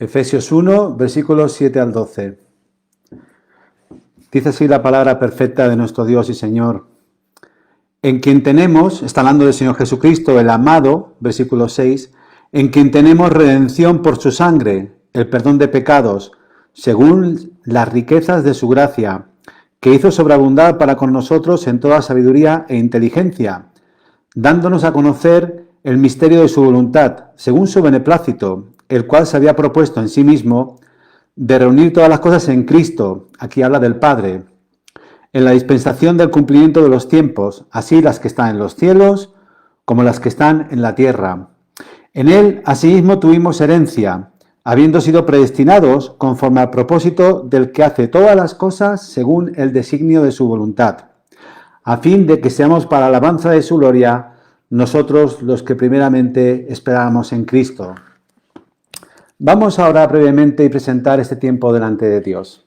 Efesios 1, versículos 7 al 12. Dice así la palabra perfecta de nuestro Dios y Señor. En quien tenemos, está hablando del Señor Jesucristo, el amado, versículo 6, en quien tenemos redención por su sangre, el perdón de pecados, según las riquezas de su gracia, que hizo sobreabundar para con nosotros en toda sabiduría e inteligencia, dándonos a conocer el misterio de su voluntad, según su beneplácito, el cual se había propuesto en sí mismo de reunir todas las cosas en Cristo, aquí habla del Padre, en la dispensación del cumplimiento de los tiempos, así las que están en los cielos como las que están en la tierra. En él, asimismo, tuvimos herencia, habiendo sido predestinados conforme al propósito del que hace todas las cosas según el designio de su voluntad, a fin de que seamos para alabanza de su gloria, nosotros los que primeramente esperábamos en Cristo. Vamos ahora brevemente y presentar este tiempo delante de Dios.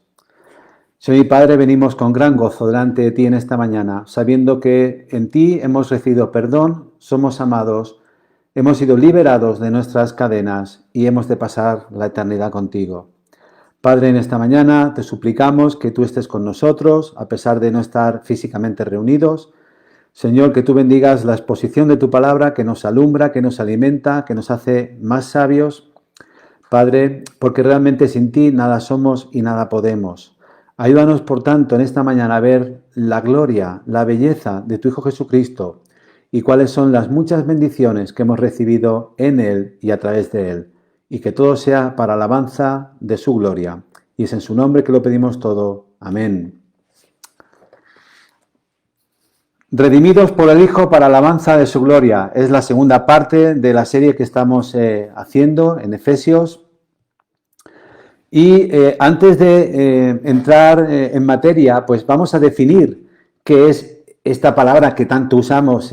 Señor y Padre, venimos con gran gozo delante de ti en esta mañana, sabiendo que en ti hemos recibido perdón, somos amados, hemos sido liberados de nuestras cadenas y hemos de pasar la eternidad contigo. Padre, en esta mañana te suplicamos que tú estés con nosotros, a pesar de no estar físicamente reunidos. Señor, que tú bendigas la exposición de tu palabra, que nos alumbra, que nos alimenta, que nos hace más sabios. Padre, porque realmente sin ti nada somos y nada podemos. Ayúdanos, por tanto, en esta mañana a ver la gloria, la belleza de tu Hijo Jesucristo y cuáles son las muchas bendiciones que hemos recibido en Él y a través de Él. Y que todo sea para alabanza de su gloria. Y es en su nombre que lo pedimos todo. Amén. Redimidos por el Hijo para alabanza de su gloria. Es la segunda parte de la serie que estamos haciendo en Efesios. Y antes de entrar en materia, pues vamos a definir qué es esta palabra que tanto usamos,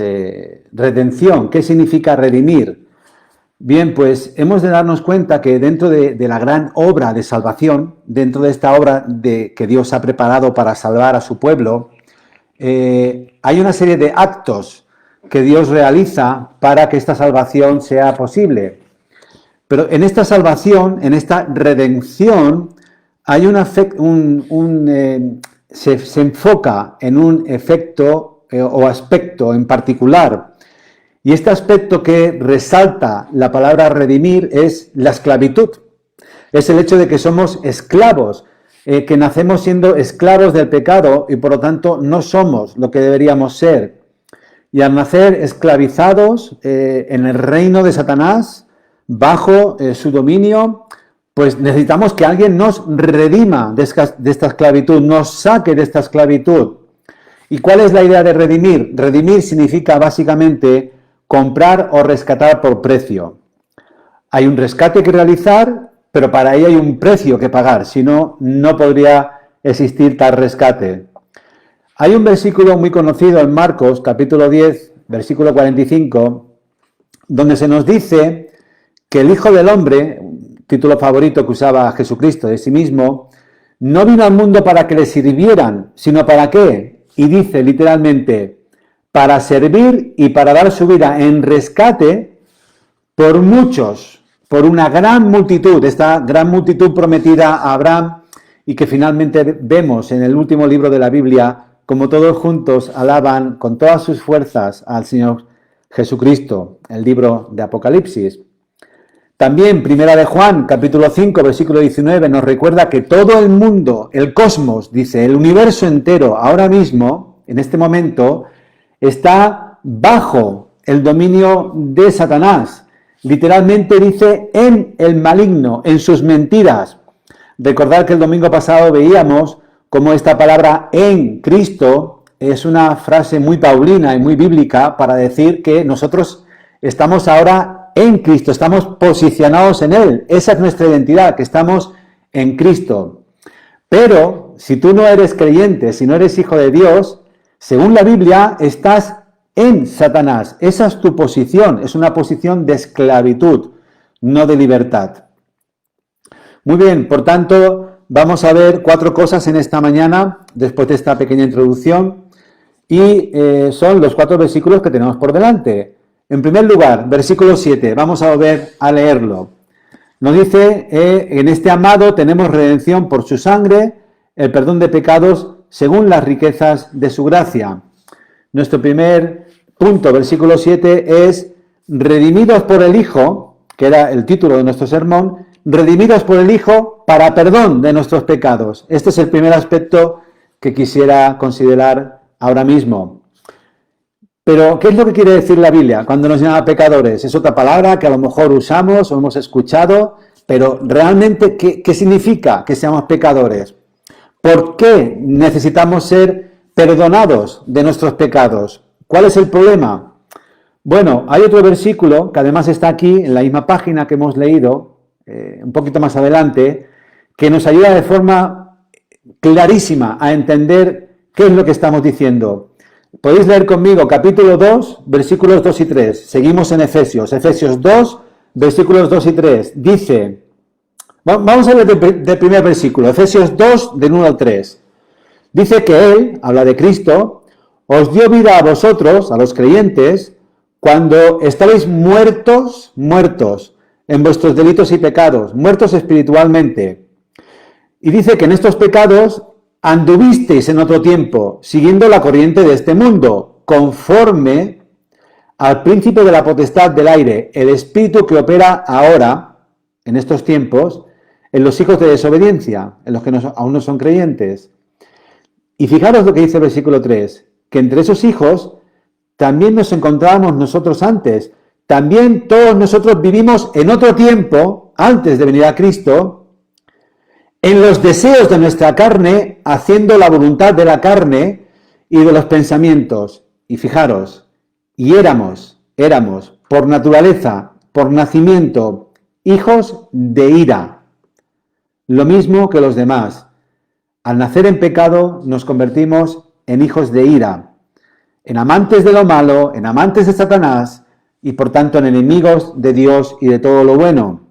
redención. ¿Qué significa redimir? Bien, pues hemos de darnos cuenta que dentro de la gran obra de salvación, dentro de esta obra que Dios ha preparado para salvar a su pueblo, hay una serie de actos que Dios realiza para que esta salvación sea posible. Pero en esta salvación, en esta redención, hay se enfoca en un efecto o aspecto en particular. Y este aspecto que resalta la palabra redimir es la esclavitud. Es el hecho de que somos esclavos, que nacemos siendo esclavos del pecado y por lo tanto no somos lo que deberíamos ser. Y al nacer esclavizados en el reino de Satanás, bajo su dominio, pues necesitamos que alguien nos redima de esta esclavitud, nos saque de esta esclavitud. ¿Y cuál es la idea de redimir? Redimir significa básicamente comprar o rescatar por precio. Hay un rescate que realizar, pero para ello hay un precio que pagar, si no, no podría existir tal rescate. Hay un versículo muy conocido en Marcos, capítulo 10, versículo 45, donde se nos dice que el Hijo del Hombre, título favorito que usaba Jesucristo de sí mismo, no vino al mundo para que le sirvieran, sino para qué. Y dice literalmente, para servir y para dar su vida en rescate por muchos, por una gran multitud, esta gran multitud prometida a Abraham y que finalmente vemos en el último libro de la Biblia, como todos juntos alaban con todas sus fuerzas al Señor Jesucristo, el libro de Apocalipsis. También, Primera de Juan, capítulo 5, versículo 19, nos recuerda que todo el mundo, el cosmos, dice, el universo entero, ahora mismo, en este momento, está bajo el dominio de Satanás. Literalmente dice, en el maligno, en sus mentiras. Recordad que el domingo pasado veíamos cómo esta palabra en Cristo es una frase muy paulina y muy bíblica para decir que nosotros estamos ahora en Cristo, estamos posicionados en Él. Esa es nuestra identidad, que estamos en Cristo. Pero si tú no eres creyente, si no eres hijo de Dios, según la Biblia, estás en Satanás. Esa es tu posición, es una posición de esclavitud, no de libertad. Muy bien, por tanto, vamos a ver 4 cosas en esta mañana, después de esta pequeña introducción, y son los 4 versículos que tenemos por delante. En primer lugar, versículo 7, vamos a volver a leerlo. Nos dice, en este amado tenemos redención por su sangre, el perdón de pecados según las riquezas de su gracia. Nuestro primer punto, versículo 7, es redimidos por el Hijo, que era el título de nuestro sermón, redimidos por el Hijo para perdón de nuestros pecados. Este es el primer aspecto que quisiera considerar ahora mismo. Pero, ¿qué es lo que quiere decir la Biblia cuando nos llama pecadores? Es otra palabra que a lo mejor usamos o hemos escuchado, pero realmente, ¿qué significa que seamos pecadores? ¿Por qué necesitamos ser perdonados de nuestros pecados? ¿Cuál es el problema? Bueno, hay otro versículo que además está aquí en la misma página que hemos leído, un poquito más adelante, que nos ayuda de forma clarísima a entender qué es lo que estamos diciendo. Podéis leer conmigo capítulo 2, versículos 2 y 3. Seguimos en Efesios. Efesios 2, versículos 2 y 3. Dice, vamos a leer del primer versículo, Efesios 2, del 1 al 3. Dice que Él, habla de Cristo, os dio vida a vosotros, a los creyentes, cuando estabais muertos en vuestros delitos y pecados, muertos espiritualmente. Y dice que en estos pecados anduvisteis en otro tiempo, siguiendo la corriente de este mundo, conforme al príncipe de la potestad del aire, el espíritu que opera ahora, en estos tiempos, en los hijos de desobediencia, en los que aún no son creyentes. Y fijaros lo que dice el versículo 3, que entre esos hijos también nos encontrábamos nosotros antes. También todos nosotros vivimos en otro tiempo, antes de venir a Cristo, en los deseos de nuestra carne, haciendo la voluntad de la carne y de los pensamientos. Y fijaros, y éramos, por naturaleza, por nacimiento, hijos de ira, lo mismo que los demás. Al nacer en pecado nos convertimos en hijos de ira, en amantes de lo malo, en amantes de Satanás y por tanto en enemigos de Dios y de todo lo bueno.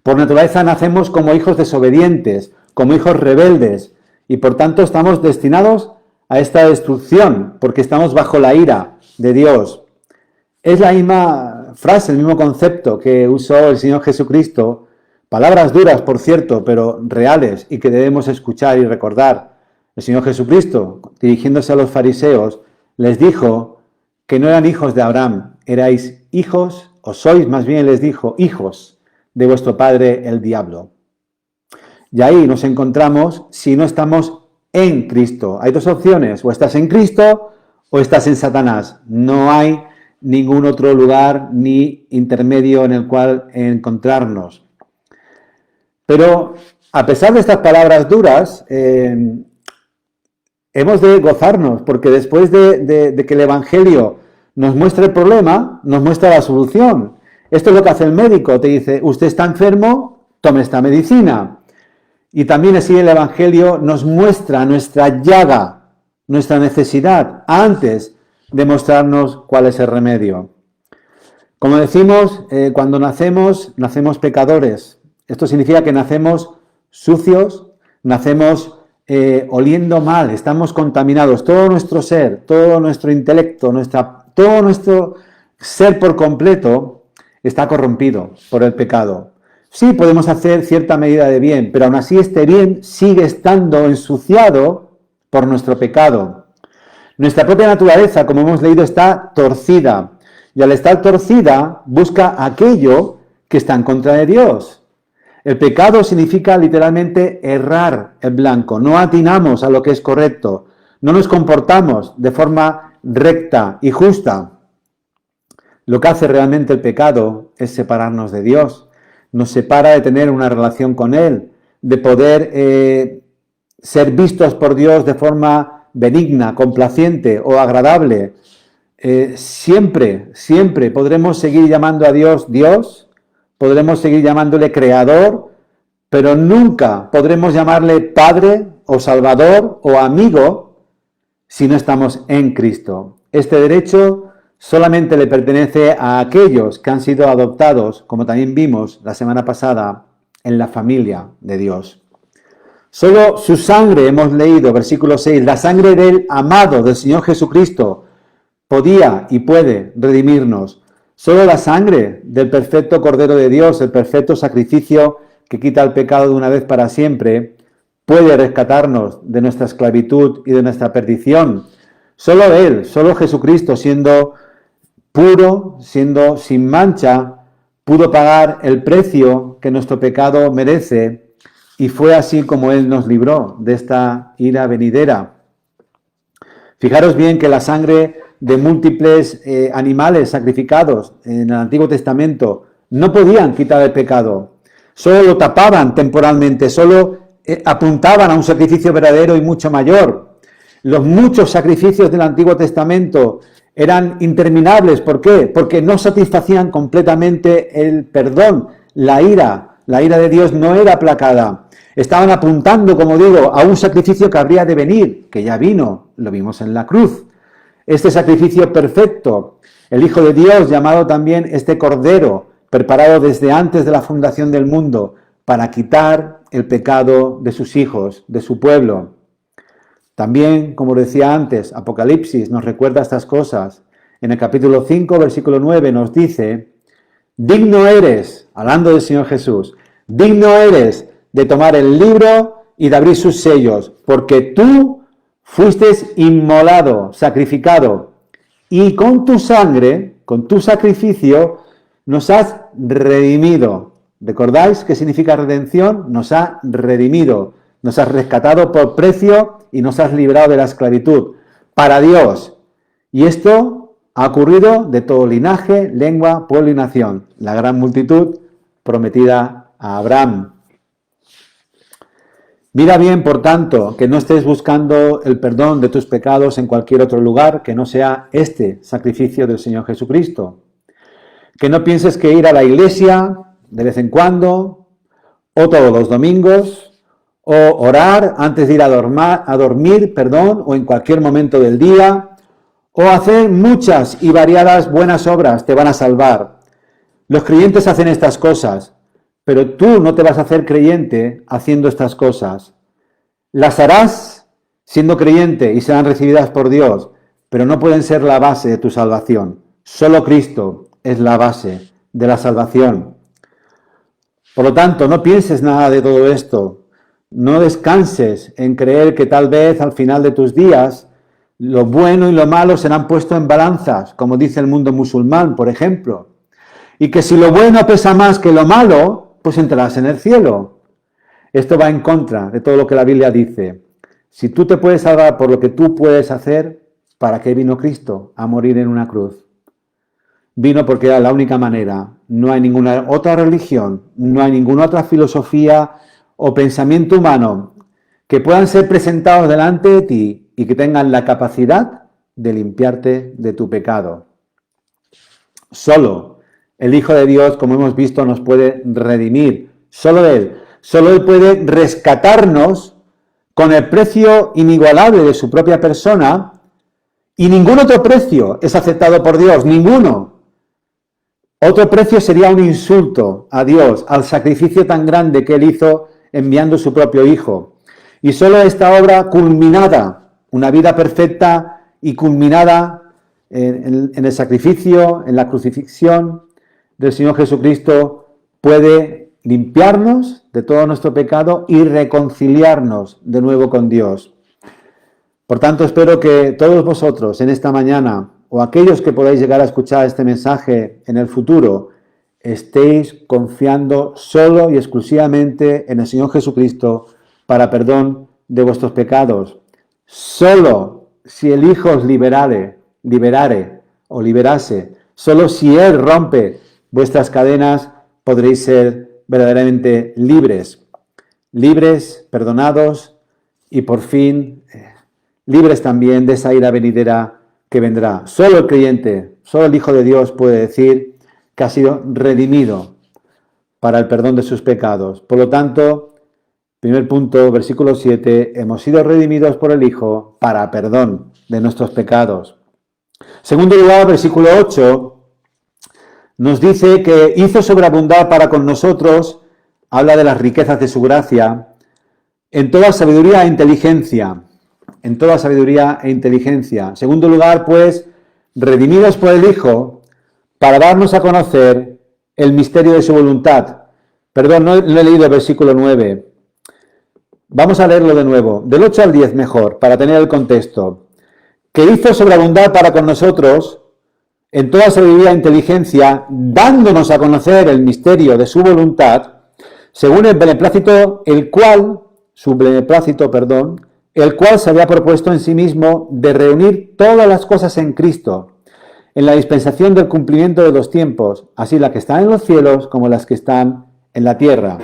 Por naturaleza nacemos como hijos desobedientes, como hijos rebeldes y por tanto estamos destinados a esta destrucción porque estamos bajo la ira de Dios. Es la misma frase, el mismo concepto que usó el Señor Jesucristo, palabras duras por cierto, pero reales y que debemos escuchar y recordar. El Señor Jesucristo, dirigiéndose a los fariseos, les dijo que no eran hijos de Abraham, erais hijos, o sois más bien, les dijo, hijos de vuestro padre el diablo. Y ahí nos encontramos si no estamos en Cristo. Hay dos opciones, o estás en Cristo o estás en Satanás. No hay ningún otro lugar ni intermedio en el cual encontrarnos. Pero a pesar de estas palabras duras, hemos de gozarnos, porque después de que el Evangelio nos muestra el problema, nos muestra la solución. Esto es lo que hace el médico, te dice, usted está enfermo, tome esta medicina. Y también así el Evangelio nos muestra nuestra llaga, nuestra necesidad, antes de mostrarnos cuál es el remedio. Como decimos, cuando nacemos pecadores. Esto significa que nacemos sucios, nacemos oliendo mal, estamos contaminados. Todo nuestro ser, todo nuestro intelecto, todo nuestro ser por completo está corrompido por el pecado. Sí, podemos hacer cierta medida de bien, pero aún así este bien sigue estando ensuciado por nuestro pecado. Nuestra propia naturaleza, como hemos leído, está torcida. Y al estar torcida, busca aquello que está en contra de Dios. El pecado significa literalmente errar en blanco. No atinamos a lo que es correcto. No nos comportamos de forma recta y justa. Lo que hace realmente el pecado es separarnos de Dios. Nos separa de tener una relación con Él, de poder ser vistos por Dios de forma benigna, complaciente o agradable. Siempre podremos seguir llamando a Dios Dios, podremos seguir llamándole Creador, pero nunca podremos llamarle Padre o Salvador o amigo si no estamos en Cristo. Este derecho solamente le pertenece a aquellos que han sido adoptados, como también vimos la semana pasada, en la familia de Dios. Solo su sangre, hemos leído, versículo 6, la sangre del amado, del Señor Jesucristo, podía y puede redimirnos. Solo la sangre del perfecto Cordero de Dios, el perfecto sacrificio que quita el pecado de una vez para siempre, puede rescatarnos de nuestra esclavitud y de nuestra perdición. Solo Él, solo Jesucristo, siendo puro, siendo sin mancha, pudo pagar el precio que nuestro pecado merece, y fue así como Él nos libró de esta ira venidera. Fijaros bien que la sangre de múltiples animales sacrificados en el Antiguo Testamento no podían quitar el pecado, solo lo tapaban temporalmente, solo apuntaban a un sacrificio verdadero y mucho mayor. Los muchos sacrificios del Antiguo Testamento eran interminables. ¿Por qué? Porque no satisfacían completamente el perdón. La ira de Dios no era aplacada. Estaban apuntando, como digo, a un sacrificio que habría de venir, que ya vino, lo vimos en la cruz. Este sacrificio perfecto, el Hijo de Dios, llamado también este Cordero, preparado desde antes de la fundación del mundo, para quitar el pecado de sus hijos, de su pueblo. También, como decía antes, Apocalipsis nos recuerda estas cosas. En el capítulo 5, versículo 9 nos dice: digno eres, hablando del Señor Jesús, digno eres de tomar el libro y de abrir sus sellos, porque tú fuiste inmolado, sacrificado, y con tu sangre, con tu sacrificio, nos has redimido. ¿Recordáis qué significa redención? Nos ha redimido, nos has rescatado por precio y nos has librado de la esclavitud para Dios. Y esto ha ocurrido de todo linaje, lengua, pueblo y nación, la gran multitud prometida a Abraham. Mira bien, por tanto, que no estés buscando el perdón de tus pecados en cualquier otro lugar que no sea este sacrificio del Señor Jesucristo. Que no pienses que ir a la iglesia de vez en cuando, o todos los domingos, o orar antes de ir a dormir, o en cualquier momento del día, o hacer muchas y variadas buenas obras te van a salvar. Los creyentes hacen estas cosas, pero tú no te vas a hacer creyente haciendo estas cosas. Las harás siendo creyente y serán recibidas por Dios, pero no pueden ser la base de tu salvación. Solo Cristo es la base de la salvación. Por lo tanto, no pienses nada de todo esto. No descanses en creer que tal vez al final de tus días lo bueno y lo malo serán puestos en balanzas, como dice el mundo musulmán, por ejemplo. Y que si lo bueno pesa más que lo malo, pues entrarás en el cielo. Esto va en contra de todo lo que la Biblia dice. Si tú te puedes salvar por lo que tú puedes hacer, ¿para qué vino Cristo a morir en una cruz? Vino porque era la única manera. No hay ninguna otra religión, no hay ninguna otra filosofía o pensamiento humano que puedan ser presentados delante de ti y que tengan la capacidad de limpiarte de tu pecado. Solo el Hijo de Dios, como hemos visto, nos puede redimir. Solo Él puede rescatarnos con el precio inigualable de su propia persona, y ningún otro precio es aceptado por Dios, ninguno. Otro precio sería un insulto a Dios, al sacrificio tan grande que Él hizo enviando su propio Hijo. Y solo esta obra culminada, una vida perfecta y culminada en el sacrificio, en la crucifixión del Señor Jesucristo, puede limpiarnos de todo nuestro pecado y reconciliarnos de nuevo con Dios. Por tanto, espero que todos vosotros en esta mañana, o aquellos que podáis llegar a escuchar este mensaje en el futuro, estéis confiando solo y exclusivamente en el Señor Jesucristo para perdón de vuestros pecados. Solo si el Hijo os liberare o liberase, solo si Él rompe vuestras cadenas, podréis ser verdaderamente libres, perdonados y por fin libres también de esa ira venidera que vendrá. Solo el creyente, solo el Hijo de Dios puede decir que ha sido redimido para el perdón de sus pecados. Por lo tanto, primer punto, versículo 7, hemos sido redimidos por el Hijo para perdón de nuestros pecados. Segundo lugar, versículo 8, nos dice que hizo sobreabundar para con nosotros, habla de las riquezas de su gracia, en toda sabiduría e inteligencia. En toda sabiduría e inteligencia. En segundo lugar, pues, redimidos por el Hijo, para darnos a conocer el misterio de su voluntad. Perdón, no he leído el versículo 9. Vamos a leerlo de nuevo, del 8 al 10 mejor, para tener el contexto. Que hizo sobreabundar para con nosotros en toda sabiduría e inteligencia, dándonos a conocer el misterio de su voluntad, según el beneplácito, el cual se había propuesto en sí mismo de reunir todas las cosas en Cristo, en la dispensación del cumplimiento de los tiempos, así las que están en los cielos como las que están en la tierra.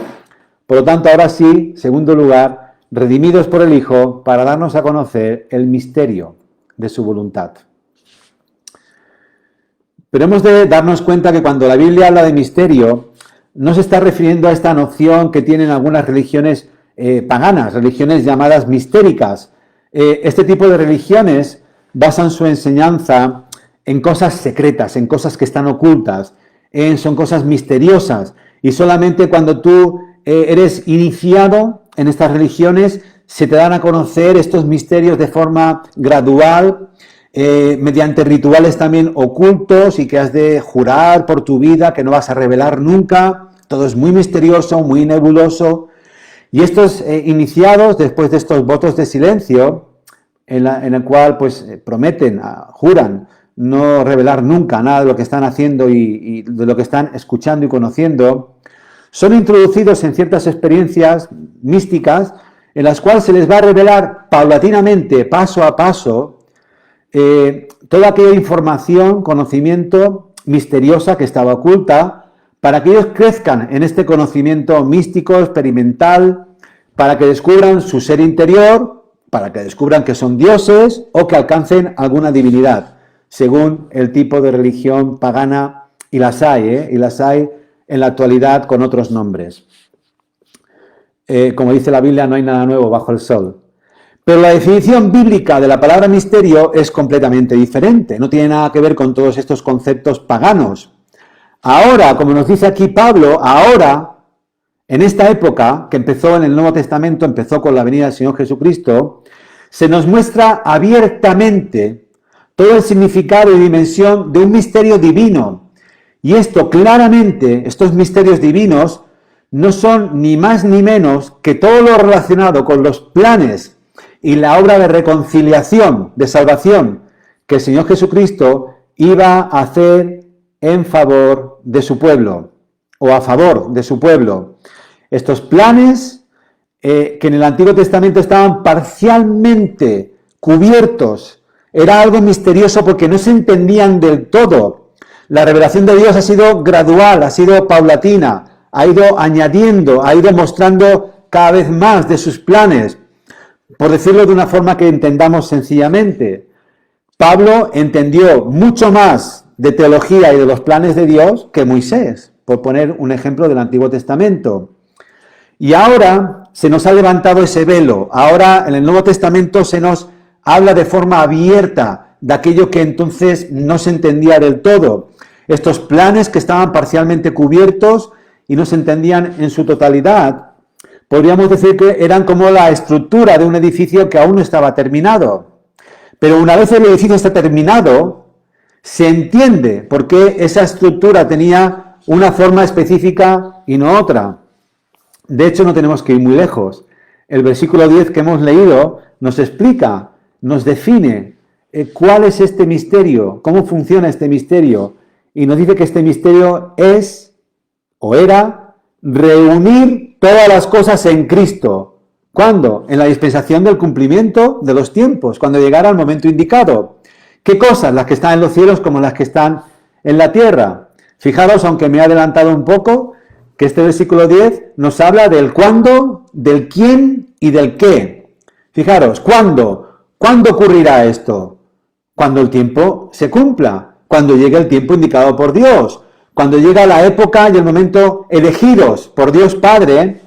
Por lo tanto, ahora sí, segundo lugar, redimidos por el Hijo, para darnos a conocer el misterio de su voluntad. Pero hemos de darnos cuenta que cuando la Biblia habla de misterio, no se está refiriendo a esta noción que tienen algunas religiones paganas, religiones llamadas mistéricas. Este tipo de religiones basan su enseñanza en cosas secretas, en cosas que están ocultas, son cosas misteriosas. Y solamente cuando tú eres iniciado en estas religiones, se te dan a conocer estos misterios de forma gradual, mediante rituales también ocultos y que has de jurar por tu vida que no vas a revelar nunca. Todo es muy misterioso, muy nebuloso. Y estos iniciados, después de estos votos de silencio, en el cual pues prometen, juran no revelar nunca nada de lo que están haciendo y de lo que están escuchando y conociendo, son introducidos en ciertas experiencias místicas en las cuales se les va a revelar paulatinamente, paso a paso, toda aquella información, conocimiento misteriosa que estaba oculta, para que ellos crezcan en este conocimiento místico, experimental, para que descubran su ser interior, para que descubran que son dioses o que alcancen alguna divinidad, según el tipo de religión pagana, y las hay en la actualidad con otros nombres. Como dice la Biblia, no hay nada nuevo bajo el sol. Pero la definición bíblica de la palabra misterio es completamente diferente, no tiene nada que ver con todos estos conceptos paganos. Ahora, como nos dice aquí Pablo, ahora, en esta época que empezó en el Nuevo Testamento, empezó con la venida del Señor Jesucristo, se nos muestra abiertamente todo el significado y dimensión de un misterio divino. Y esto claramente, estos misterios divinos, no son ni más ni menos que todo lo relacionado con los planes y la obra de reconciliación, de salvación, que el Señor Jesucristo iba a hacer en favor de su pueblo, o a favor de su pueblo. Estos planes que en el Antiguo Testamento estaban parcialmente cubiertos, era algo misterioso porque no se entendían del todo. La revelación de Dios ha sido gradual, ha sido paulatina, ha ido añadiendo, ha ido mostrando cada vez más de sus planes. Por decirlo de una forma que entendamos sencillamente, Pablo entendió mucho más de teología y de los planes de Dios que Moisés, por poner un ejemplo del Antiguo Testamento. Y ahora se nos ha levantado ese velo, ahora en el Nuevo Testamento se nos habla de forma abierta de aquello que entonces no se entendía del todo. Estos planes que estaban parcialmente cubiertos y no se entendían en su totalidad, podríamos decir que eran como la estructura de un edificio que aún no estaba terminado. Pero una vez el edificio está terminado, se entiende por qué esa estructura tenía una forma específica y no otra. De hecho, no tenemos que ir muy lejos. El versículo 10 que hemos leído nos explica, nos define cuál es este misterio, cómo funciona este misterio. Y nos dice que este misterio es, o era, reunir todas las cosas en Cristo. ¿Cuándo? En la dispensación del cumplimiento de los tiempos, cuando llegara el momento indicado. ¿Qué cosas? Las que están en los cielos como las que están en la tierra. Fijaros, aunque me he adelantado un poco, que este versículo 10 nos habla del cuándo, del quién y del qué. Fijaros, ¿cuándo? ¿Cuándo ocurrirá esto? Cuando el tiempo se cumpla, cuando llegue el tiempo indicado por Dios, cuando llega la época y el momento elegidos por Dios Padre.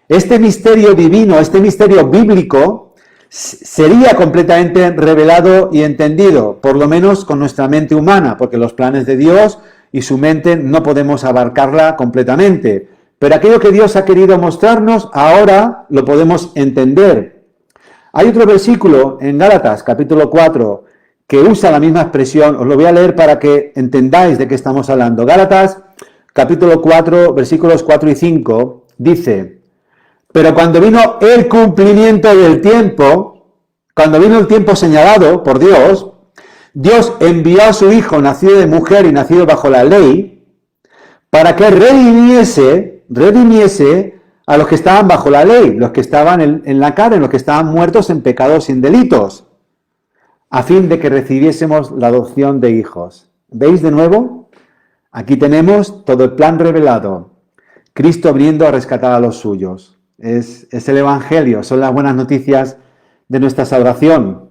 Este misterio divino, este misterio bíblico, sería completamente revelado y entendido, por lo menos con nuestra mente humana, porque los planes de Dios y su mente no podemos abarcarla completamente. Pero aquello que Dios ha querido mostrarnos, ahora lo podemos entender. Hay otro versículo en Gálatas, capítulo 4, que usa la misma expresión. Os lo voy a leer para que entendáis de qué estamos hablando. Gálatas, capítulo 4, versículos 4 y 5, dice: pero cuando vino el cumplimiento del tiempo, cuando vino el tiempo señalado por Dios, Dios envió a su Hijo, nacido de mujer y nacido bajo la ley, para que redimiese a los que estaban bajo la ley, los que estaban en la carne, los que estaban muertos en pecados sin delitos, a fin de que recibiésemos la adopción de hijos. ¿Veis de nuevo? Aquí tenemos todo el plan revelado. Cristo viniendo a rescatar a los suyos. Es el Evangelio, son las buenas noticias de nuestra salvación.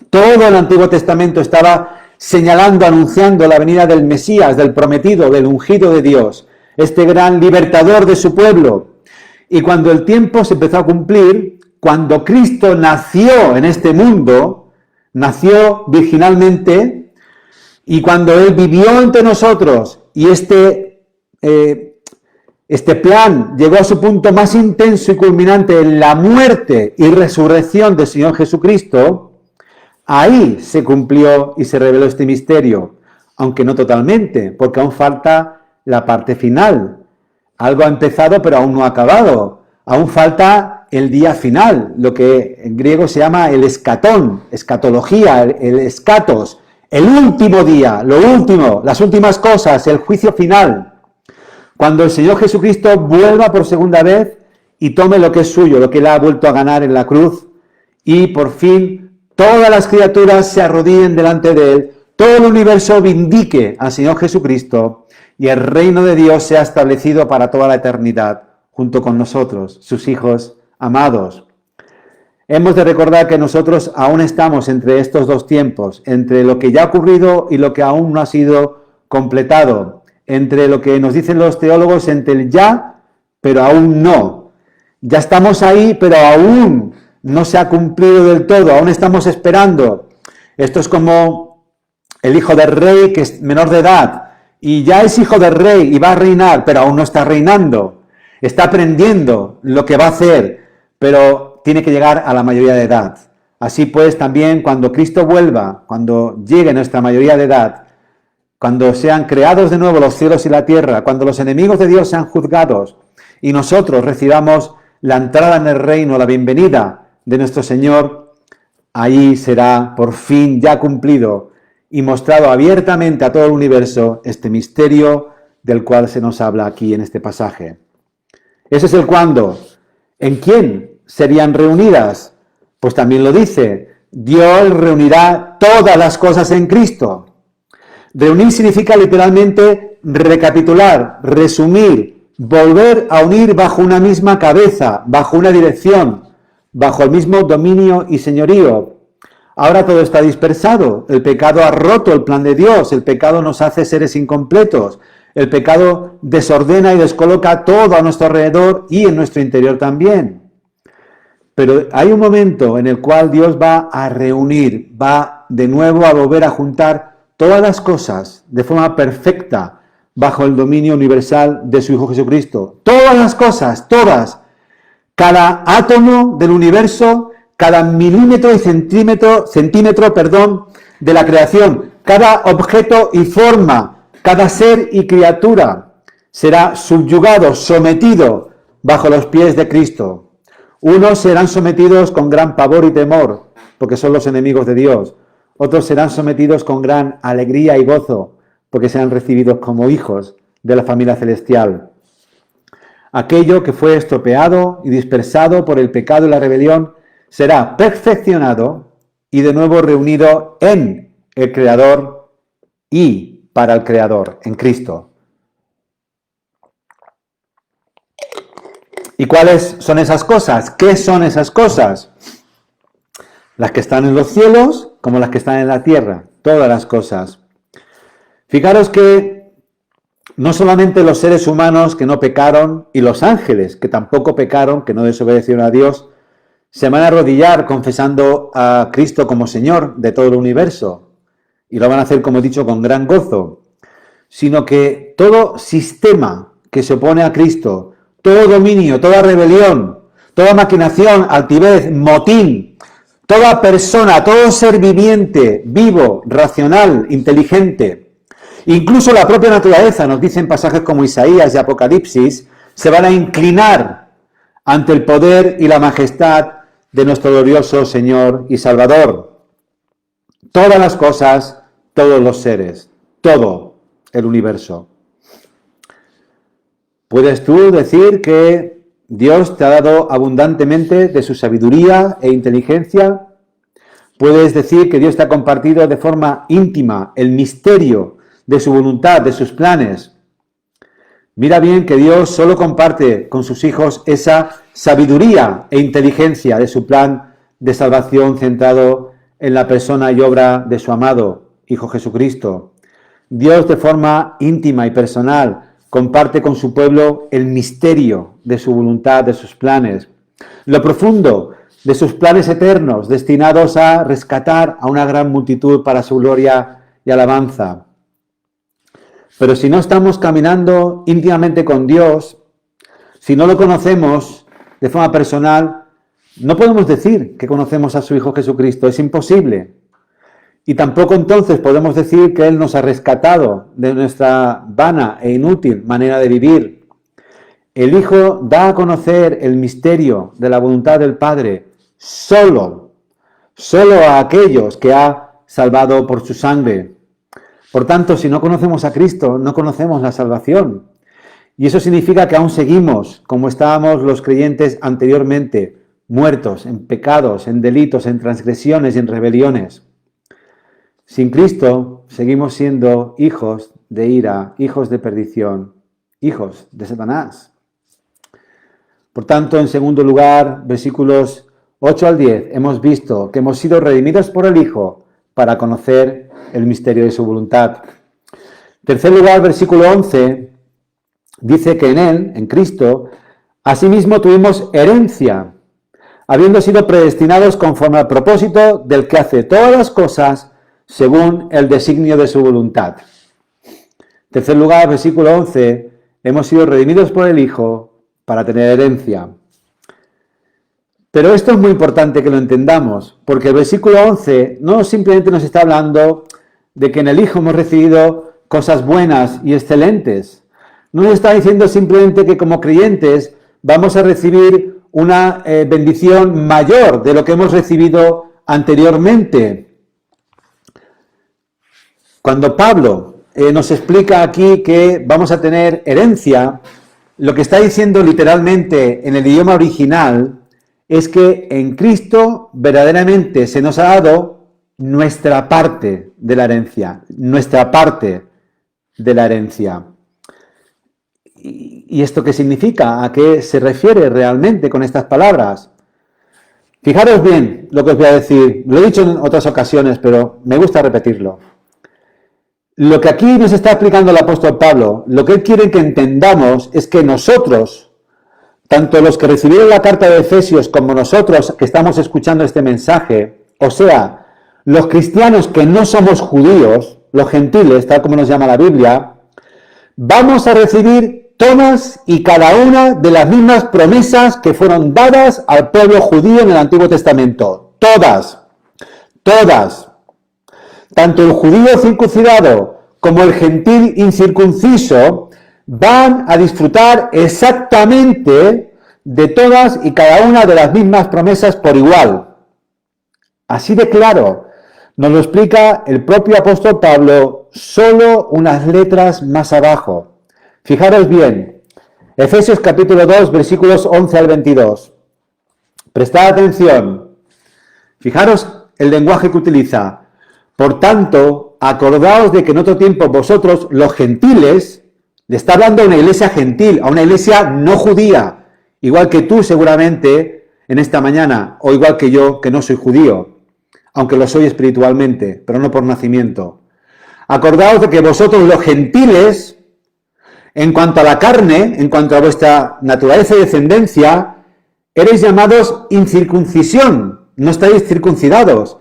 Todo el Antiguo Testamento estaba señalando, anunciando la venida del Mesías, del prometido, del ungido de Dios, este gran libertador de su pueblo. Y cuando el tiempo se empezó a cumplir, cuando Cristo nació en este mundo, nació virginalmente, y cuando Él vivió entre nosotros, y este plan llegó a su punto más intenso y culminante en la muerte y resurrección del Señor Jesucristo, ahí se cumplió y se reveló este misterio, aunque no totalmente, porque aún falta la parte final. Algo ha empezado, pero aún no ha acabado. Aún falta el día final, lo que en griego se llama el escatón, escatología, el escatos, el último día, lo último, las últimas cosas, el juicio final. Cuando el Señor Jesucristo vuelva por segunda vez y tome lo que es suyo, lo que Él ha vuelto a ganar en la cruz, y por fin todas las criaturas se arrodillen delante de Él, todo el universo vindique al Señor Jesucristo, y el reino de Dios sea establecido para toda la eternidad, junto con nosotros, sus hijos amados. Hemos de recordar que nosotros aún estamos entre estos dos tiempos, entre lo que ya ha ocurrido y lo que aún no ha sido completado, entre lo que nos dicen los teólogos, entre el ya, pero aún no. Ya estamos ahí, pero aún no se ha cumplido del todo, aún estamos esperando. Esto es como el hijo del rey que es menor de edad, y ya es hijo del rey y va a reinar, pero aún no está reinando. Está aprendiendo lo que va a hacer, pero tiene que llegar a la mayoría de edad. Así pues, también cuando Cristo vuelva, cuando llegue nuestra mayoría de edad, cuando sean creados de nuevo los cielos y la tierra, cuando los enemigos de Dios sean juzgados y nosotros recibamos la entrada en el reino, la bienvenida de nuestro Señor, ahí será por fin ya cumplido y mostrado abiertamente a todo el universo este misterio del cual se nos habla aquí en este pasaje. Ese es el cuándo. ¿En quién serían reunidas? Pues también lo dice, Dios reunirá todas las cosas en Cristo. Reunir significa literalmente recapitular, resumir, volver a unir bajo una misma cabeza, bajo una dirección, bajo el mismo dominio y señorío. Ahora todo está dispersado, el pecado ha roto el plan de Dios, el pecado nos hace seres incompletos, el pecado desordena y descoloca todo a nuestro alrededor y en nuestro interior también. Pero hay un momento en el cual Dios va a reunir, va de nuevo a volver a juntar todas las cosas de forma perfecta bajo el dominio universal de su Hijo Jesucristo. Todas las cosas, todas. Cada átomo del universo, cada milímetro y centímetro, de la creación, cada objeto y forma, cada ser y criatura será subyugado, sometido bajo los pies de Cristo. Unos serán sometidos con gran pavor y temor, porque son los enemigos de Dios. Otros serán sometidos con gran alegría y gozo, porque serán recibidos como hijos de la familia celestial. Aquello que fue estropeado y dispersado por el pecado y la rebelión será perfeccionado y de nuevo reunido en el Creador y para el Creador, en Cristo. ¿Y cuáles son esas cosas? ¿Qué son esas cosas? Las que están en los cielos como las que están en la tierra, todas las cosas. Fijaros que no solamente los seres humanos que no pecaron y los ángeles que tampoco pecaron, que no desobedecieron a Dios, se van a arrodillar confesando a Cristo como Señor de todo el universo y lo van a hacer, como he dicho, con gran gozo, sino que todo sistema que se opone a Cristo, todo dominio, toda rebelión, toda maquinación, altivez, motín, toda persona, todo ser viviente, vivo, racional, inteligente, incluso la propia naturaleza, nos dicen pasajes como Isaías y Apocalipsis, se van a inclinar ante el poder y la majestad de nuestro glorioso Señor y Salvador. Todas las cosas, todos los seres, todo el universo. ¿Puedes tú decir que Dios te ha dado abundantemente de su sabiduría e inteligencia? ¿Puedes decir que Dios te ha compartido de forma íntima el misterio de su voluntad, de sus planes? Mira bien que Dios solo comparte con sus hijos esa sabiduría e inteligencia de su plan de salvación centrado en la persona y obra de su amado Hijo Jesucristo. Dios de forma íntima y personal comparte con su pueblo el misterio de su voluntad, de sus planes, lo profundo de sus planes eternos destinados a rescatar a una gran multitud para su gloria y alabanza. Pero si no estamos caminando íntimamente con Dios, si no lo conocemos de forma personal, no podemos decir que conocemos a su Hijo Jesucristo, es imposible. Y tampoco entonces podemos decir que Él nos ha rescatado de nuestra vana e inútil manera de vivir. El Hijo da a conocer el misterio de la voluntad del Padre solo a aquellos que ha salvado por su sangre. Por tanto, si no conocemos a Cristo, no conocemos la salvación. Y eso significa que aún seguimos como estábamos los creyentes anteriormente, muertos en pecados, en delitos, en transgresiones y en rebeliones. Sin Cristo, seguimos siendo hijos de ira, hijos de perdición, hijos de Satanás. Por tanto, en segundo lugar, versículos 8 al 10, hemos visto que hemos sido redimidos por el Hijo para conocer el misterio de su voluntad. En tercer lugar, versículo 11, dice que en Él, en Cristo, asimismo tuvimos herencia, habiendo sido predestinados conforme al propósito del que hace todas las cosas según el designio de su voluntad. En tercer lugar, versículo 11, hemos sido redimidos por el Hijo para tener herencia. Pero esto es muy importante que lo entendamos, porque el versículo 11 no simplemente nos está hablando de que en el Hijo hemos recibido cosas buenas y excelentes. No nos está diciendo simplemente que como creyentes vamos a recibir una bendición mayor de lo que hemos recibido anteriormente. Cuando Pablo nos explica aquí que vamos a tener herencia, lo que está diciendo literalmente en el idioma original es que en Cristo verdaderamente se nos ha dado nuestra parte de la herencia, nuestra parte de la herencia. ¿Y esto qué significa? ¿A qué se refiere realmente con estas palabras? Fijaros bien lo que os voy a decir, lo he dicho en otras ocasiones, pero me gusta repetirlo. Lo que aquí nos está explicando el apóstol Pablo, lo que él quiere que entendamos es que nosotros, tanto los que recibieron la carta de Efesios como nosotros que estamos escuchando este mensaje, o sea, los cristianos que no somos judíos, los gentiles, tal como nos llama la Biblia, vamos a recibir todas y cada una de las mismas promesas que fueron dadas al pueblo judío en el Antiguo Testamento. Todas. Tanto el judío circuncidado como el gentil incircunciso van a disfrutar exactamente de todas y cada una de las mismas promesas por igual. Así de claro, nos lo explica el propio apóstol Pablo, solo unas letras más abajo. Fijaros bien, Efesios capítulo 2, versículos 11 al 22. Prestad atención. Fijaros el lenguaje que utiliza. Por tanto, acordaos de que en otro tiempo vosotros, los gentiles, le está hablando a una iglesia gentil, a una iglesia no judía, igual que tú seguramente en esta mañana, o igual que yo, que no soy judío, aunque lo soy espiritualmente, pero no por nacimiento. Acordaos de que vosotros los gentiles, en cuanto a la carne, en cuanto a vuestra naturaleza y descendencia, erais llamados incircuncisión, no estáis circuncidados,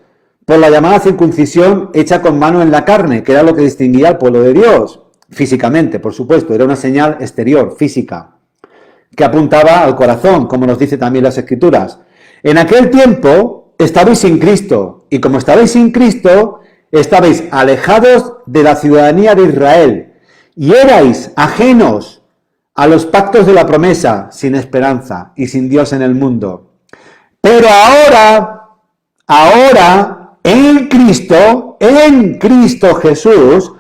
por la llamada circuncisión hecha con mano en la carne, que era lo que distinguía al pueblo de Dios, físicamente, por supuesto, era una señal exterior, física, que apuntaba al corazón, como nos dice también las Escrituras. En aquel tiempo, estabais sin Cristo, y como estabais sin Cristo, estabais alejados de la ciudadanía de Israel, y erais ajenos a los pactos de la promesa, sin esperanza y sin Dios en el mundo. Pero ahora, en Cristo Jesús,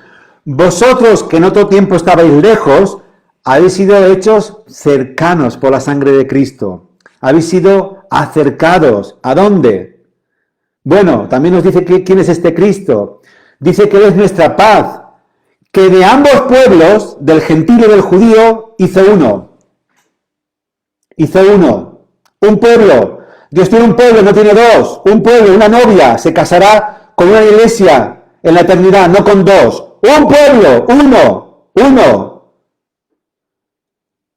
vosotros que en otro tiempo estabais lejos, habéis sido hechos cercanos por la sangre de Cristo. Habéis sido acercados. ¿A dónde? Bueno, también nos dice quién es este Cristo. Dice que Él es nuestra paz, que de ambos pueblos, del gentil y del judío, hizo uno. Hizo uno. Un pueblo. Dios tiene un pueblo, no tiene dos. Un pueblo, una novia, se casará con una iglesia en la eternidad, no con dos. Un pueblo, uno.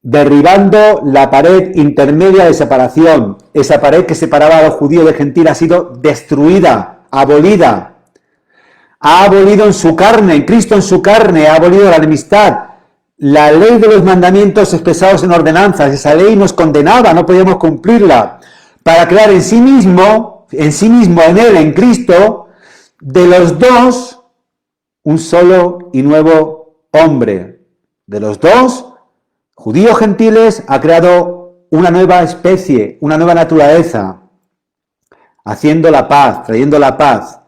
Derribando la pared intermedia de separación. Esa pared que separaba a los judíos del gentil ha sido destruida, abolida. Ha abolido en su carne, en Cristo en su carne, ha abolido la enemistad. La ley de los mandamientos expresados en ordenanzas, esa ley nos condenaba, no podíamos cumplirla, para crear en sí mismo, en Él, en Cristo, de los dos, un solo y nuevo hombre. De los dos, judíos gentiles, ha creado una nueva especie, una nueva naturaleza, haciendo la paz, trayendo la paz.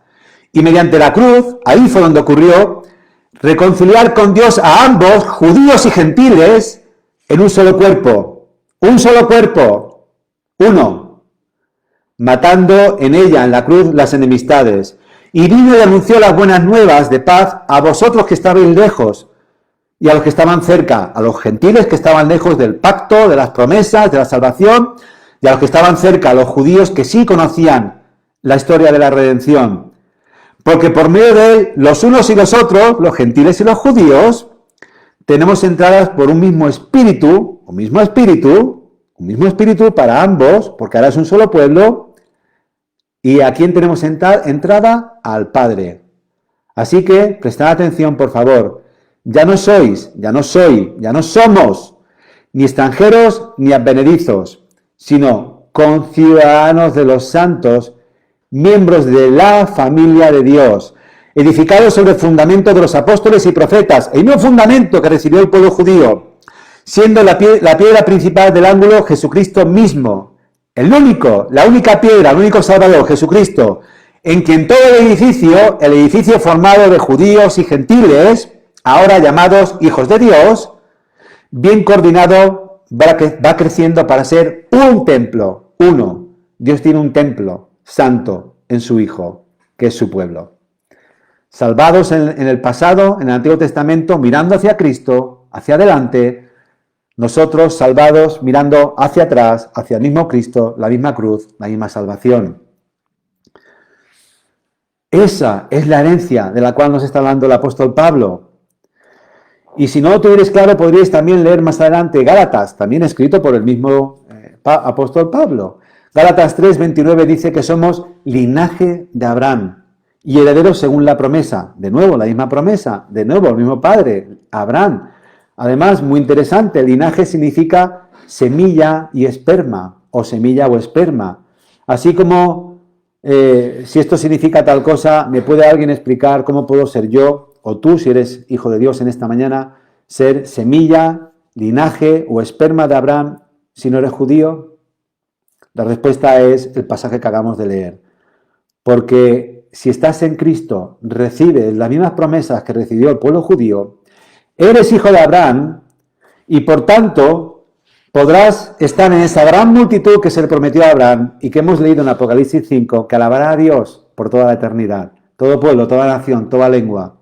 Y mediante la cruz, ahí fue donde ocurrió, reconciliar con Dios a ambos, judíos y gentiles, en un solo cuerpo, uno, matando en ella, en la cruz, las enemistades. Y vino y anunció las buenas nuevas de paz a vosotros que estabais lejos y a los que estaban cerca, a los gentiles que estaban lejos del pacto, de las promesas, de la salvación, y a los que estaban cerca, a los judíos que sí conocían la historia de la redención. Porque por medio de Él, los unos y los otros, los gentiles y los judíos, tenemos entradas por un mismo espíritu para ambos, porque ahora es un solo pueblo. ¿Y a quién tenemos entrada? Al Padre. Así que, prestad atención, por favor. Ya no somos, ni extranjeros ni advenedizos, sino conciudadanos de los santos, miembros de la familia de Dios, edificados sobre el fundamento de los apóstoles y profetas, el mismo fundamento que recibió el pueblo judío, siendo la piedra principal del ángulo Jesucristo mismo, la única piedra, el único Salvador, Jesucristo, en quien todo el edificio formado de judíos y gentiles, ahora llamados hijos de Dios, bien coordinado, va creciendo para ser un templo, uno. Dios tiene un templo santo en su Hijo, que es su pueblo. Salvados en el pasado, en el Antiguo Testamento, mirando hacia Cristo, hacia adelante, nosotros salvados mirando hacia atrás, hacia el mismo Cristo, la misma cruz, la misma salvación. Esa es la herencia de la cual nos está hablando el apóstol Pablo. Y si no lo tuvierais claro, podríais también leer más adelante Gálatas, también escrito por el mismo apóstol Pablo. Gálatas 3:29 dice que somos linaje de Abraham y herederos según la promesa. De nuevo, la misma promesa. De nuevo, el mismo padre, Abraham. Además, muy interesante, linaje significa semilla y esperma, o semilla o esperma. Así como, si esto significa tal cosa, ¿me puede alguien explicar cómo puedo ser yo, o tú, si eres hijo de Dios en esta mañana, ser semilla, linaje o esperma de Abraham si no eres judío? La respuesta es el pasaje que acabamos de leer. Porque si estás en Cristo, recibes las mismas promesas que recibió el pueblo judío, eres hijo de Abraham y por tanto podrás estar en esa gran multitud que se le prometió a Abraham y que hemos leído en Apocalipsis 5, que alabará a Dios por toda la eternidad. Todo pueblo, toda nación, toda lengua.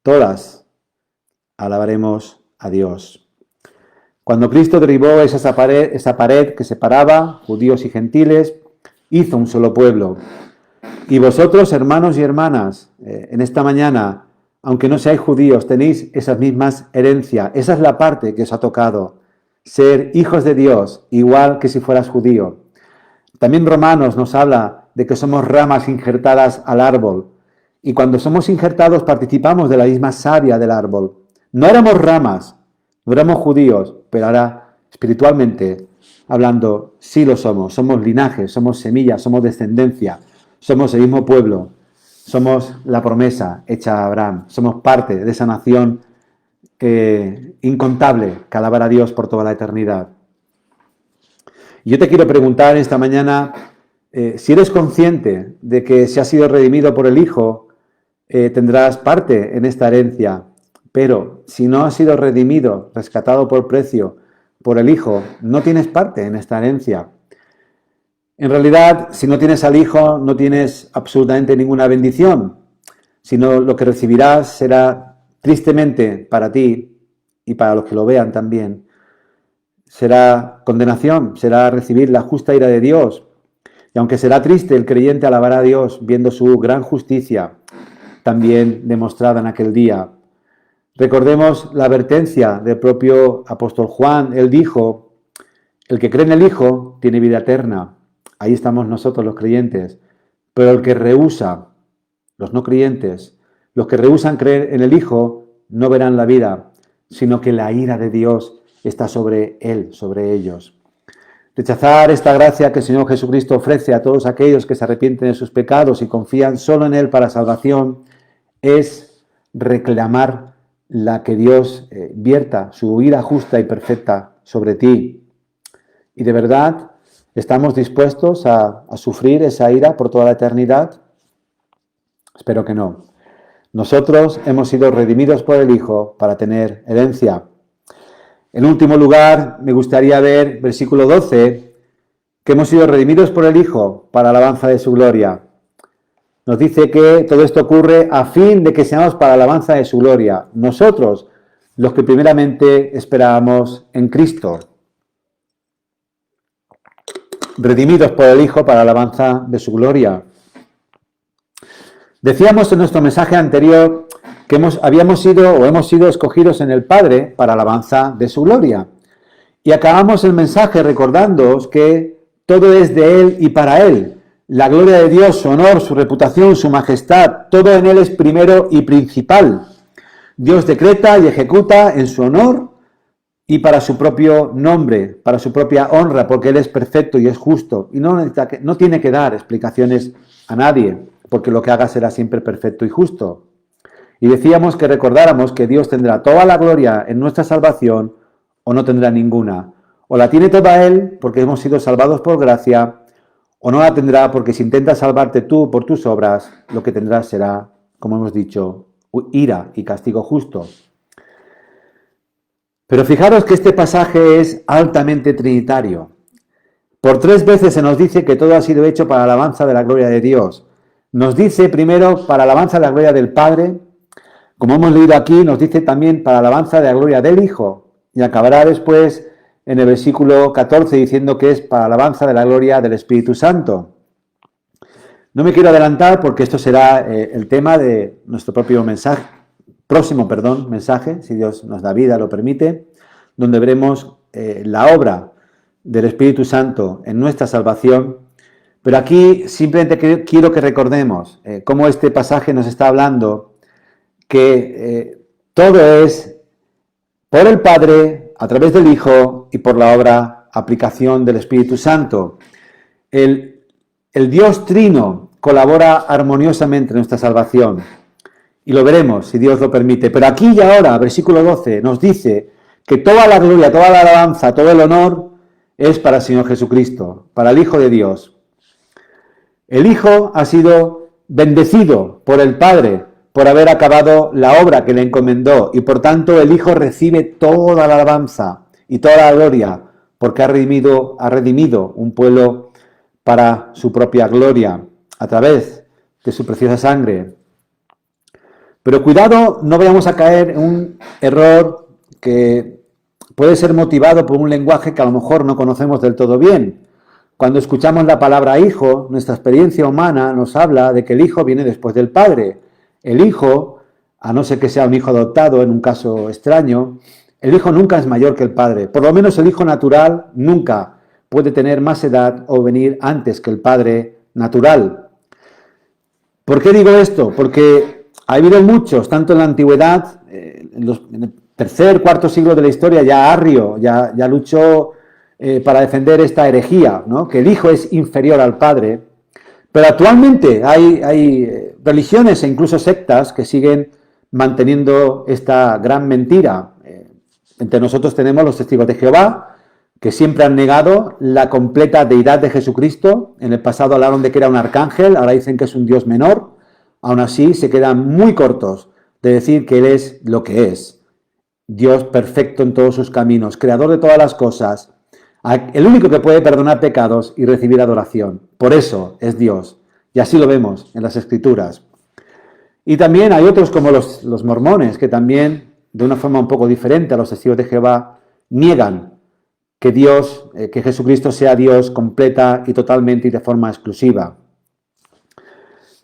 Todas alabaremos a Dios. Cuando Cristo derribó esa pared que separaba judíos y gentiles, hizo un solo pueblo. Y vosotros, hermanos y hermanas, en esta mañana, aunque no seáis judíos, tenéis esas mismas herencias. Esa es la parte que os ha tocado, ser hijos de Dios, igual que si fueras judío. También Romanos nos habla de que somos ramas injertadas al árbol. Y cuando somos injertados participamos de la misma savia del árbol. No éramos ramas, no éramos judíos, pero ahora espiritualmente hablando, sí lo somos. Somos linaje, somos semilla, somos descendencia, somos el mismo pueblo, somos la promesa hecha a Abraham, somos parte de esa nación incontable que alabará a Dios por toda la eternidad. Y yo te quiero preguntar esta mañana, si eres consciente de que si has sido redimido por el Hijo, tendrás parte en esta herencia, pero si no has sido redimido, rescatado por precio por el Hijo, no tienes parte en esta herencia. En realidad, si no tienes al Hijo, no tienes absolutamente ninguna bendición, sino lo que recibirás será tristemente para ti y para los que lo vean también, será condenación, será recibir la justa ira de Dios. Y aunque será triste, el creyente alabará a Dios viendo su gran justicia también demostrada en aquel día. Recordemos la advertencia del propio apóstol Juan. Él dijo, el que cree en el Hijo tiene vida eterna. Ahí estamos nosotros los creyentes. Pero el que rehúsa, los no creyentes, los que rehúsan creer en el Hijo, no verán la vida, sino que la ira de Dios está sobre él, sobre ellos. Rechazar esta gracia que el Señor Jesucristo ofrece a todos aquellos que se arrepienten de sus pecados y confían solo en Él para salvación es reclamar la que Dios vierta su ira justa y perfecta sobre ti. ¿Y de verdad estamos dispuestos a sufrir esa ira por toda la eternidad? Espero que no. Nosotros hemos sido redimidos por el Hijo para tener herencia. En último lugar, me gustaría ver versículo 12, que hemos sido redimidos por el Hijo para alabanza de su gloria. Nos dice que todo esto ocurre a fin de que seamos para alabanza de su gloria. Nosotros, los que primeramente esperábamos en Cristo. Redimidos por el Hijo para alabanza de su gloria. Decíamos en nuestro mensaje anterior que hemos sido escogidos en el Padre para alabanza de su gloria. Y acabamos el mensaje recordándoos que todo es de Él y para Él. La gloria de Dios, su honor, su reputación, su majestad, todo en Él es primero y principal. Dios decreta y ejecuta en su honor y para su propio nombre, para su propia honra, porque Él es perfecto y es justo. Y no tiene que dar explicaciones a nadie, porque lo que haga será siempre perfecto y justo. Y decíamos que recordáramos que Dios tendrá toda la gloria en nuestra salvación o no tendrá ninguna. O la tiene toda Él porque hemos sido salvados por gracia, o no la tendrá porque si intentas salvarte tú por tus obras, lo que tendrás será, como hemos dicho, ira y castigo justo. Pero fijaros que este pasaje es altamente trinitario. Por 3 veces se nos dice que todo ha sido hecho para la alabanza de la gloria de Dios. Nos dice primero para la alabanza de la gloria del Padre. Como hemos leído aquí, nos dice también para la alabanza de la gloria del Hijo. Y acabará después en el versículo 14 diciendo que es para la alabanza de la gloria del Espíritu Santo. No me quiero adelantar porque esto será el tema de nuestro propio próximo mensaje, si Dios nos da vida, lo permite, donde veremos la obra del Espíritu Santo en nuestra salvación. Pero aquí simplemente quiero que recordemos cómo este pasaje nos está hablando que todo es por el Padre, a través del Hijo y por la obra, aplicación del Espíritu Santo. El Dios Trino colabora armoniosamente en nuestra salvación y lo veremos si Dios lo permite. Pero aquí y ahora, versículo 12, nos dice que toda la gloria, toda la alabanza, todo el honor es para el Señor Jesucristo, para el Hijo de Dios. El Hijo ha sido bendecido por el Padre por haber acabado la obra que le encomendó y por tanto el Hijo recibe toda la alabanza y toda la gloria porque ha redimido un pueblo para su propia gloria a través de su preciosa sangre. Pero cuidado, no vayamos a caer en un error que puede ser motivado por un lenguaje que a lo mejor no conocemos del todo bien. Cuando escuchamos la palabra hijo, nuestra experiencia humana nos habla de que el hijo viene después del padre. El hijo, a no ser que sea un hijo adoptado en un caso extraño, el hijo nunca es mayor que el padre. Por lo menos el hijo natural nunca puede tener más edad o venir antes que el padre natural. ¿Por qué digo esto? Porque ha habido muchos, tanto en la antigüedad, en tercer, cuarto siglo de la historia, ya Arrio, ya luchó para defender esta herejía, ¿no? Que el Hijo es inferior al Padre. Pero actualmente hay religiones e incluso sectas que siguen manteniendo esta gran mentira. Entre nosotros tenemos los testigos de Jehová, que siempre han negado la completa deidad de Jesucristo. En el pasado hablaron de que era un arcángel, ahora dicen que es un Dios menor. Aún así, se quedan muy cortos de decir que Él es lo que es. Dios perfecto en todos sus caminos, creador de todas las cosas, el único que puede perdonar pecados y recibir adoración. Por eso es Dios. Y así lo vemos en las Escrituras. Y también hay otros como los mormones, que también, de una forma un poco diferente a los testigos de Jehová, niegan que Dios, que Jesucristo sea Dios completa y totalmente y de forma exclusiva.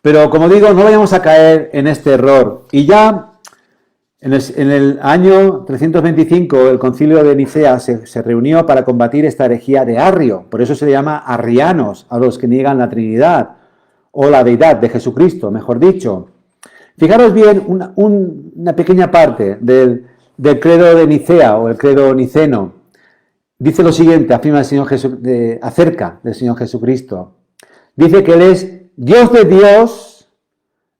Pero como digo, no vayamos a caer en este error. Y ya en el año 325 el concilio de Nicea se reunió para combatir esta herejía de Arrio. Por eso se le llama arrianos a los que niegan la Trinidad o la deidad de Jesucristo, mejor dicho. Fijaros bien una pequeña parte del credo de Nicea o el credo niceno. Dice lo siguiente, afirma el Señor acerca del Señor Jesucristo. Dice que Él es Dios de Dios,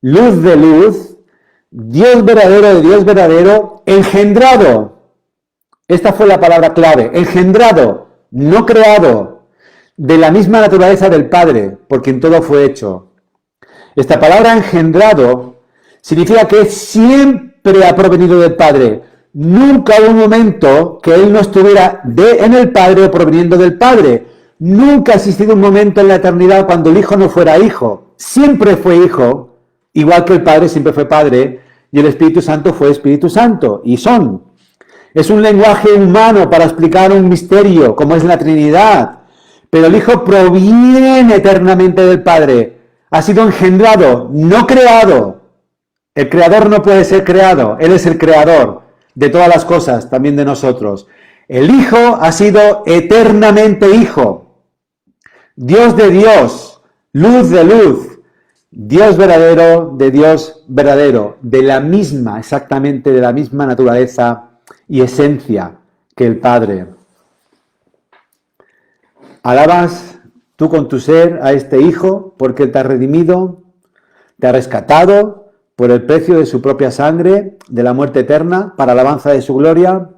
luz de luz, Dios verdadero de Dios verdadero, engendrado. Esta fue la palabra clave, engendrado, no creado, de la misma naturaleza del Padre, por quien todo fue hecho. Esta palabra engendrado significa que siempre ha provenido del Padre. Nunca hubo un momento que Él no estuviera en el Padre o proveniendo del Padre. Nunca ha existido un momento en la eternidad cuando el Hijo no fuera Hijo. Siempre fue Hijo, igual que el Padre siempre fue Padre, y el Espíritu Santo fue Espíritu Santo, y son. Es un lenguaje humano para explicar un misterio, como es la Trinidad. Pero el Hijo proviene eternamente del Padre. Ha sido engendrado, no creado. El Creador no puede ser creado, Él es el Creador de todas las cosas, también de nosotros. El Hijo ha sido eternamente Hijo, Dios de Dios, luz de luz, Dios verdadero de Dios verdadero, exactamente de la misma naturaleza y esencia que el Padre. ¿Alabas tú con tu ser a este Hijo porque Él te ha redimido, te ha rescatado por el precio de su propia sangre, de la muerte eterna, para alabanza de su gloria?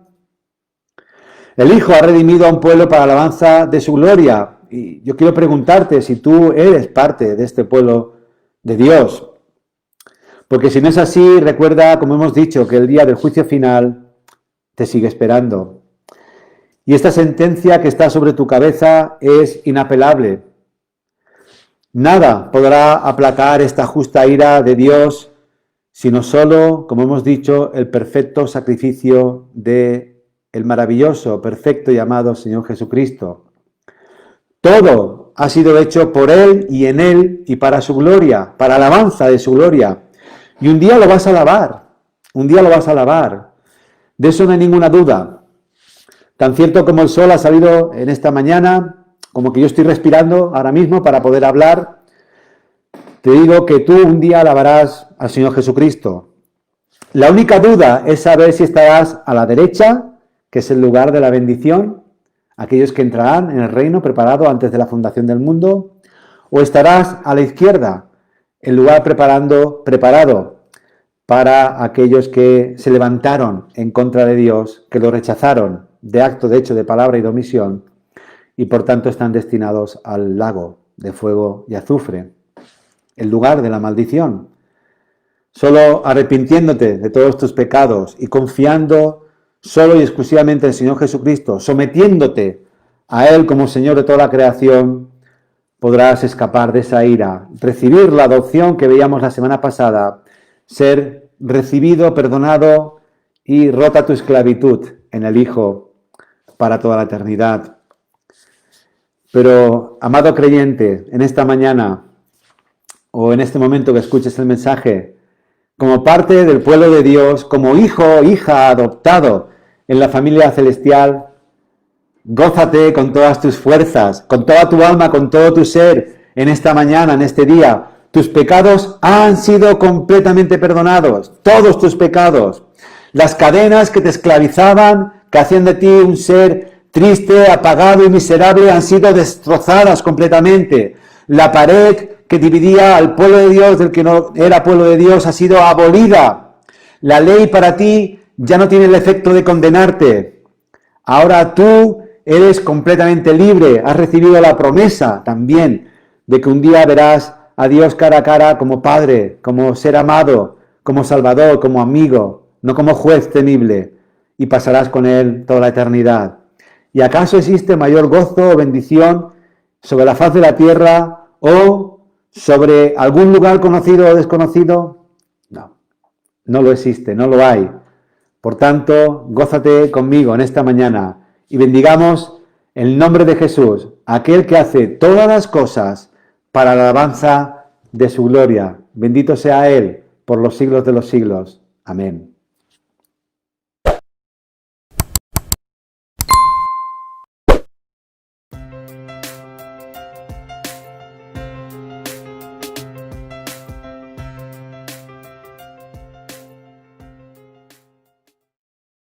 El Hijo ha redimido a un pueblo para alabanza de su gloria. Y yo quiero preguntarte si tú eres parte de este pueblo de Dios. Porque si no es así, recuerda, como hemos dicho, que el día del juicio final te sigue esperando. Y esta sentencia que está sobre tu cabeza es inapelable. Nada podrá aplacar esta justa ira de Dios, sino solo, como hemos dicho, el perfecto sacrificio de el maravilloso, perfecto y amado Señor Jesucristo. Todo ha sido hecho por Él y en Él y para su gloria, para alabanza de su gloria. Y un día lo vas a alabar, un día lo vas a alabar. De eso no hay ninguna duda. Tan cierto como el sol ha salido en esta mañana, como que yo estoy respirando ahora mismo para poder hablar, te digo que tú un día alabarás al Señor Jesucristo. La única duda es saber si estarás a la derecha, que es el lugar de la bendición, aquellos que entrarán en el reino preparado antes de la fundación del mundo, o estarás a la izquierda, el lugar preparado para aquellos que se levantaron en contra de Dios, que lo rechazaron de acto, de hecho, de palabra y de omisión, y por tanto están destinados al lago de fuego y azufre, el lugar de la maldición. Solo arrepintiéndote de todos tus pecados y confiando solo y exclusivamente en el Señor Jesucristo, sometiéndote a Él como Señor de toda la creación, podrás escapar de esa ira, recibir la adopción que veíamos la semana pasada, ser recibido, perdonado y rota tu esclavitud en el Hijo para toda la eternidad. Pero, amado creyente, en esta mañana o en este momento que escuches el mensaje, como parte del pueblo de Dios, como hijo o hija adoptado en la familia celestial, gózate con todas tus fuerzas, con toda tu alma, con todo tu ser, en esta mañana, en este día. Tus pecados han sido completamente perdonados, todos tus pecados. Las cadenas que te esclavizaban, que hacían de ti un ser triste, apagado y miserable, han sido destrozadas completamente. La pared que dividía al pueblo de Dios del que no era pueblo de Dios ha sido abolida. La ley para ti ya no tiene el efecto de condenarte. Ahora tú eres completamente libre. Has recibido la promesa también de que un día verás a Dios cara a cara como Padre, como ser amado, como Salvador, como amigo, no como juez temible, y pasarás con Él toda la eternidad. ¿Y acaso existe mayor gozo o bendición sobre la faz de la tierra o sobre algún lugar conocido o desconocido? No, no lo existe, no lo hay. Por tanto, gózate conmigo en esta mañana y bendigamos el nombre de Jesús, aquel que hace todas las cosas para la alabanza de su gloria. Bendito sea Él por los siglos de los siglos. Amén.